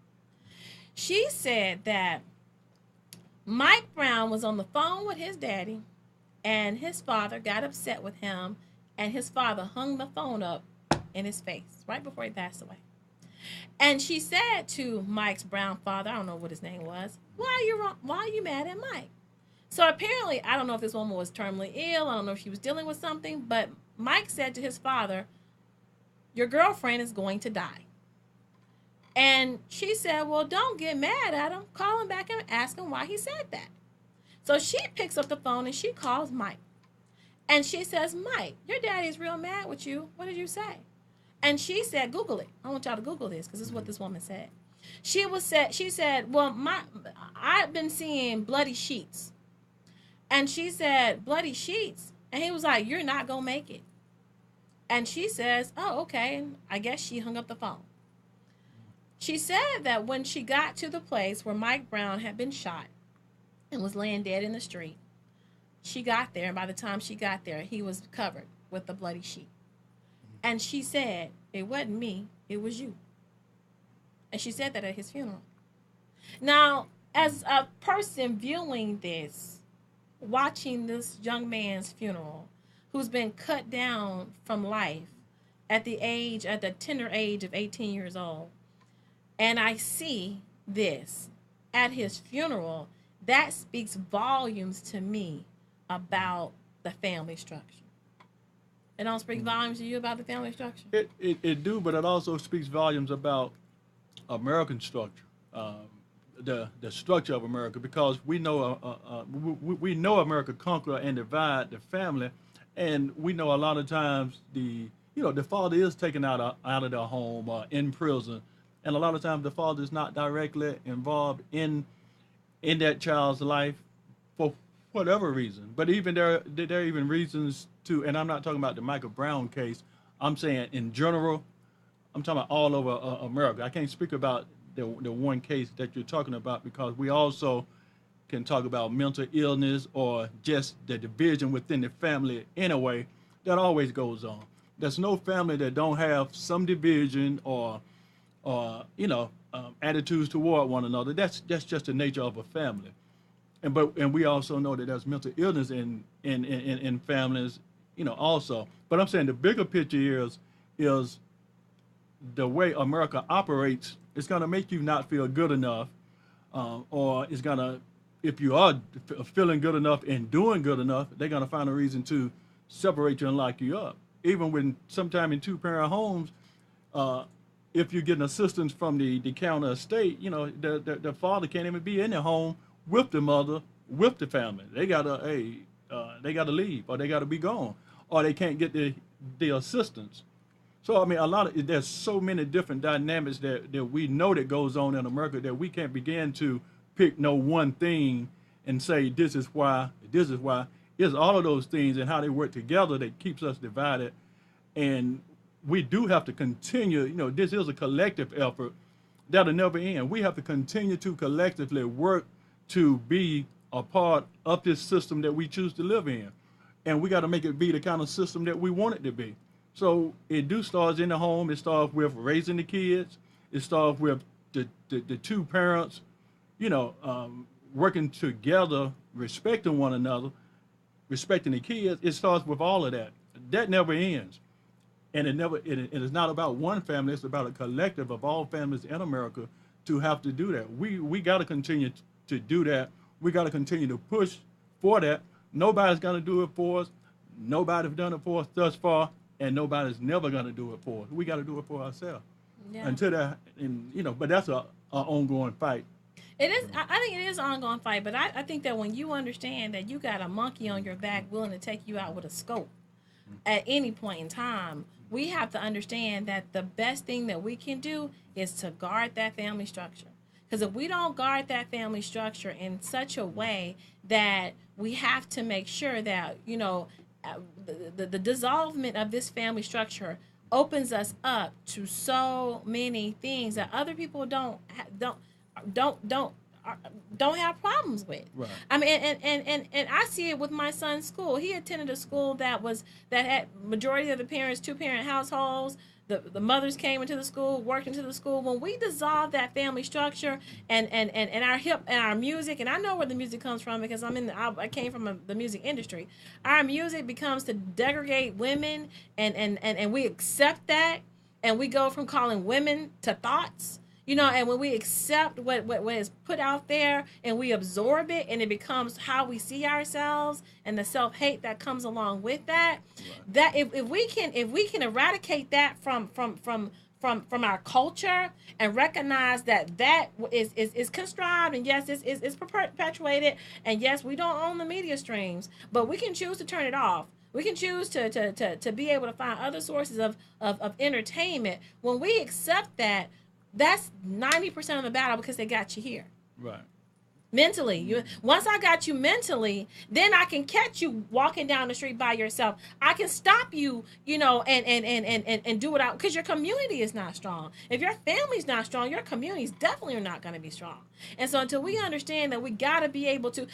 She said that Mike Brown was on the phone with his daddy, and his father got upset with him, and his father hung the phone up in his face right before he passed away. And she said to Mike's Brown father, I don't know what his name was, why are you mad at Mike? So apparently, I don't know if this woman was terminally ill. I don't know if she was dealing with something. But Mike said to his father, your girlfriend is going to die. And she said, well, don't get mad at him. Call him back and ask him why he said that. So she picks up the phone and she calls Mike. And she says, Mike, your daddy's real mad with you. What did you say? And she said, Google it. I want y'all to Google this, because this is what this woman said. She said, well, I've been seeing bloody sheets. And she said, bloody sheets? And he was like, you're not going to make it. And she says, oh, okay. And I guess she hung up the phone. She said that when she got to the place where Mike Brown had been shot and was laying dead in the street, she got there. And by the time she got there, he was covered with the bloody sheet. And she said, it wasn't me, it was you. And she said that at his funeral. Now, as a person viewing this, watching this young man's funeral, who's been cut down from life at the tender age of 18 years old, and I see this at his funeral, that speaks volumes to me about the family structure. It don't speak volumes to you about the family structure? It do, but it also speaks volumes about American structure, the structure of America, because we know America conquer and divide the family, and we know a lot of times the father is taken out of their home or in prison, and a lot of times the father is not directly involved in that child's life for whatever reason. But even there are even reasons to, and I'm not talking about the Michael Brown case. I'm saying in general, I'm talking about all over America. I can't speak about the one case that you're talking about, because we also can talk about mental illness or just the division within the family in a way that always goes on. There's no family that don't have some division or attitudes toward one another. That's just the nature of a family. And we also know that there's mental illness in families, also. But I'm saying the bigger picture is the way America operates. It's gonna make you not feel good enough, or it's gonna, if you are feeling good enough and doing good enough, they're gonna find a reason to separate you and lock you up. Even when sometime in two-parent homes, if you're getting assistance from the county or state, the father can't even be in the home with the mother, with the family. They gotta leave, or they gotta be gone, or they can't get the assistance. So I mean, there's so many different dynamics that we know that goes on in America that we can't begin to pick no one thing and say this is why. It's all of those things and how they work together that keeps us divided. And we do have to continue. This is a collective effort that'll never end. We have to continue to collectively work to be a part of this system that we choose to live in. And we got to make it be the kind of system that we want it to be. So it starts in the home. It starts with raising the kids. It starts with the two parents, working together, respecting one another, respecting the kids. It starts with all of that. That never ends. And it is not about one family. It's about a collective of all families in America to have to do that. We got to continue to do that. We got to continue to push for that. Nobody's going to do it for us. Nobody's done it for us thus far, and nobody's never going to do it for us. We got to do it for ourselves. Yeah. Until that, but that's an ongoing fight. It is. I think it is an ongoing fight, but I think that when you understand that you got a monkey on your back willing to take you out with a scope at any point in time, we have to understand that the best thing that we can do is to guard that family structure. Because if we don't guard that family structure in such a way that we have to make sure that, the dissolvement of this family structure opens us up to so many things that other people don't have problems with. Right. I mean, and I see it with my son's school. He attended a school that had majority of the parents, two-parent households. The mothers came into the school, worked into the school. When we dissolve that family structure and our music, and I know where the music comes from because I came from the music industry. Our music becomes to degrade women, and we accept that, and we go from calling women to thoughts. And when we accept what is put out there and we absorb it, and it becomes how we see ourselves and the self-hate that comes along with that, right. That if we can eradicate that from our culture and recognize that is contrived, and yes, it's perpetuated, and yes, we don't own the media streams, but we can choose to turn it off. We can choose to be able to find other sources of entertainment. When we accept that, that's 90% of the battle, because they got you here. Right. Mentally. Once I got you mentally, then I can catch you walking down the street by yourself. I can stop you, and do it out, because your community is not strong. If your family's not strong, your community's definitely not going to be strong. And so until we understand that we got to be able to,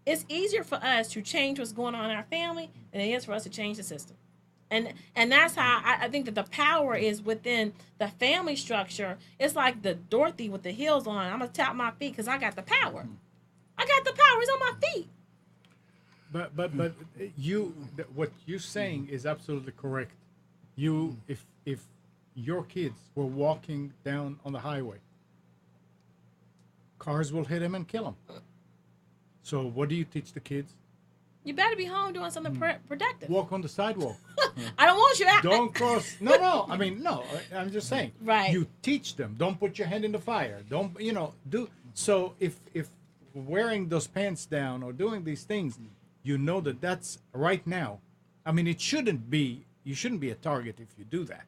it's easier for us to change what's going on in our family than it is for us to change the system. And that's how I think that the power is within the family structure. It's like the Dorothy with the heels on. I'm gonna tap my feet because I got the power. I got the power. It's on my feet. But what you're saying is absolutely correct. If your kids were walking down on the highway, cars will hit them and kill them. So what do you teach the kids? You better be home doing something productive. Walk on the sidewalk. I don't want you out. Don't cross. No. I mean, no. I'm just saying. Right. You teach them. Don't put your hand in the fire. Don't do. So if wearing those pants down or doing these things, you know that's right now. I mean, it shouldn't be. You shouldn't be a target if you do that.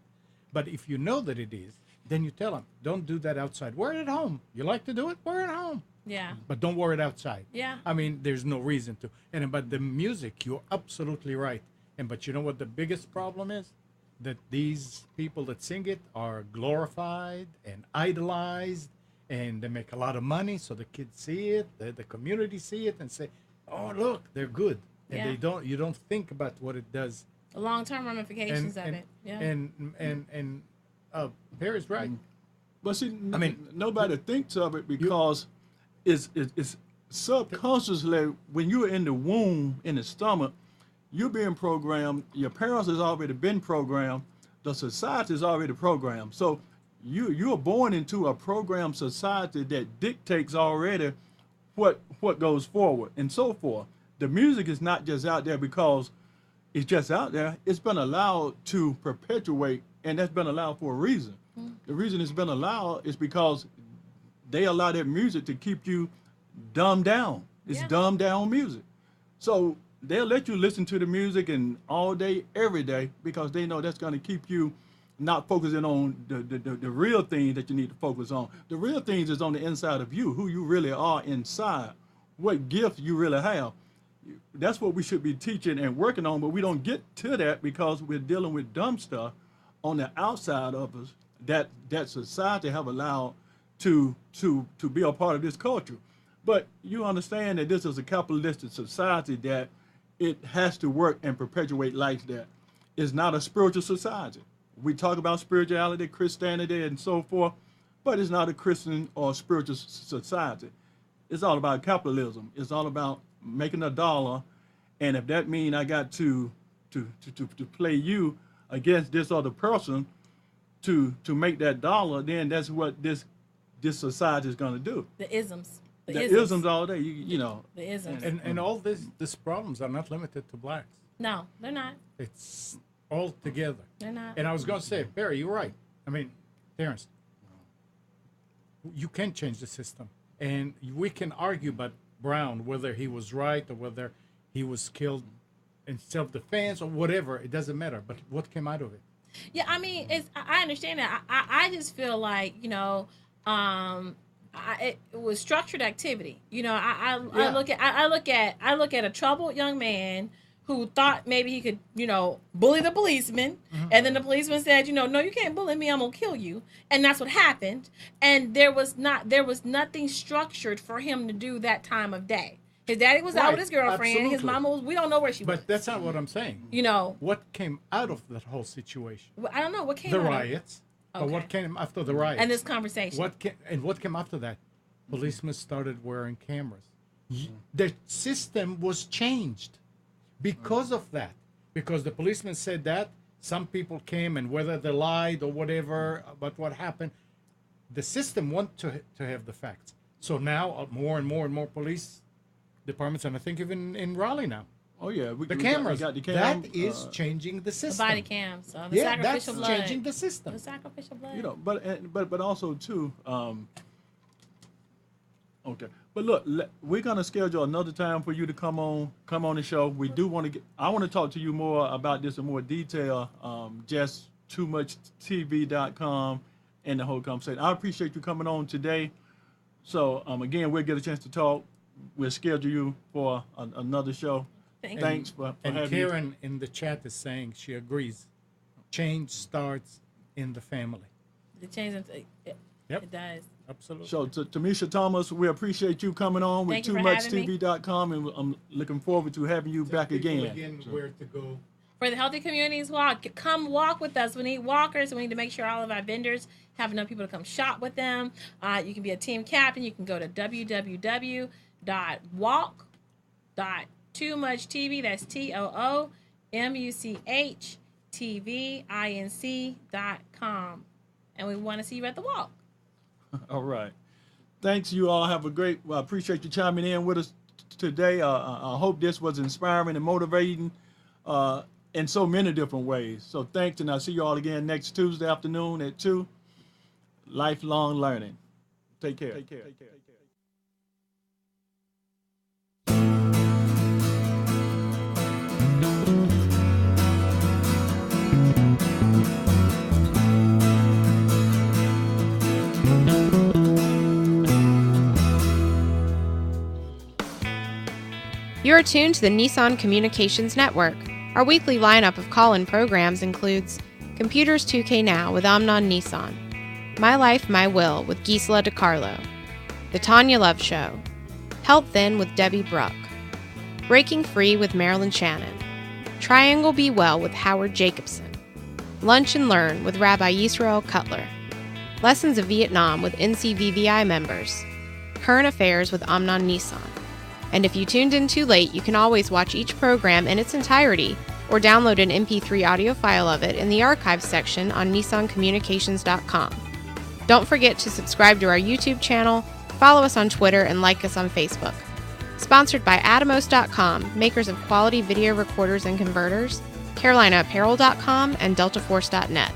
But if you know that it is, then you tell them, don't do that outside. Wear it at home. You like to do it? Wear it at home. Yeah. But don't wear it outside. Yeah. I mean, there's no reason to. But the music, you're absolutely right. But you know what the biggest problem is? That these people that sing it are glorified and idolized, and they make a lot of money, so the kids see it, the community see it, and say, "Oh, look, they're good." And Yeah. you don't think about what it does. The long-term ramifications of it. Yeah. And Perry's right. But see, I mean, nobody thinks of it because it's subconsciously when you're in the womb, in the stomach, you're being programmed. Your parents has already been programmed. The society is already programmed. So you are born into a programmed society that dictates already what goes forward and so forth. The music is not just out there because it's just out there. It's been allowed to perpetuate, and that's been allowed for a reason. The reason it's been allowed is because they allow that music to keep you dumbed down. It's Yeah. dumbed down music. So they'll let you listen to the music and all day, every day, because they know that's going to keep you not focusing on the real things that you need to focus on. The real things is on the inside of you, who you really are inside, what gifts you really have. That's what we should be teaching and working on, but we don't get to that because we're dealing with dumb stuff on the outside of us that society have allowed to be a part of this culture. But you understand that this is a capitalistic society, that it has to work and perpetuate like that. It's not a spiritual society. We talk about spirituality, Christianity, and so forth, but it's not a Christian or spiritual society. It's all about capitalism. It's all about making a dollar, and if that means I got to play you against this other person to make that dollar, then that's what this society is going to do. The isms. The isms all day, you know. The isms. And all these problems are not limited to blacks. No, they're not. It's all together. They're not. And I was going to say, Barry, you're right. I mean, Terrence, you can change the system. And we can argue about Brown, whether he was right or whether he was killed in self-defense or whatever. It doesn't matter. But what came out of it? Yeah, I mean, I understand that. I just feel like, you know, it was structured activity. You know, I look at a troubled young man who thought maybe he could, you know, bully the policeman, and then the policeman said, you know, no, you can't bully me, I'm gonna kill you, and that's what happened. And there was nothing structured for him to do that time of day. His daddy was out with his girlfriend. Absolutely. His mama was, we don't know where she was. But that's not what I'm saying. You know, What came out of that whole situation? I don't know what came The out of it. riots. But what Okay. came after the riots? And this conversation. What came after that? Policemen started wearing cameras. The system was changed because of that. Because the policemen said that, some people came, and whether they lied or whatever about what happened, the system want to have the facts. So now more and more police departments, and I think even in Raleigh now, Oh yeah, the cameras. We got the cam, that is changing the The system. body cams. So the Yeah, that's sacrificial blood. changing the system. The sacrificial blood. you know, but also too. Okay, but look, we're gonna schedule another time for you to come on the show. We do want to get. I want to talk to you more about this in more detail. Just toomuchtv.com and the whole conversation. I appreciate you coming on today. So again, we'll get a chance to talk. We'll schedule you for another show. Thanks for And having me. Karen in the chat is saying she agrees. Change starts in the family. The change it Yep. does. Absolutely. So to Tamisha Thomas, we appreciate you coming on with Thank you for having me. toomuchtv.com, and I'm looking forward to having you back Tell people again. where to go. For the Healthy Communities Walk, come walk with us. We need walkers. We need to make sure all of our vendors have enough people to come shop with them. You can be a team captain. You can go to www.walk.toomutchtv. That's TOOMUCHTVINC.com. And we want to see you at the walk. All right. Thanks. You all have a great. I appreciate you chiming in with us today. I hope this was inspiring and motivating in so many different ways. So thanks, and I'll see you all again next Tuesday afternoon at 2. Lifelong learning. Take care. Take care. Take care. You are tuned to the Nissan Communications Network. Our weekly lineup of call-in programs includes Computers 2K Now with Amnon Nissan, My Life, My Will with Gisela DiCarlo, The Tanya Love Show, Health In with Debbie Bruck, Breaking Free with Marilyn Shannon, Triangle Be Well with Howard Jacobson, Lunch and Learn with Rabbi Yisrael Cutler, Lessons of Vietnam with NCVVI members, Current Affairs with Amnon Nissan. And if you tuned in too late, you can always watch each program in its entirety or download an MP3 audio file of it in the archives section on nissancommunications.com. Don't forget to subscribe to our YouTube channel, follow us on Twitter, and like us on Facebook. Sponsored by Atomos.com, makers of quality video recorders and converters, CarolinaApparel.com, and DeltaForce.net.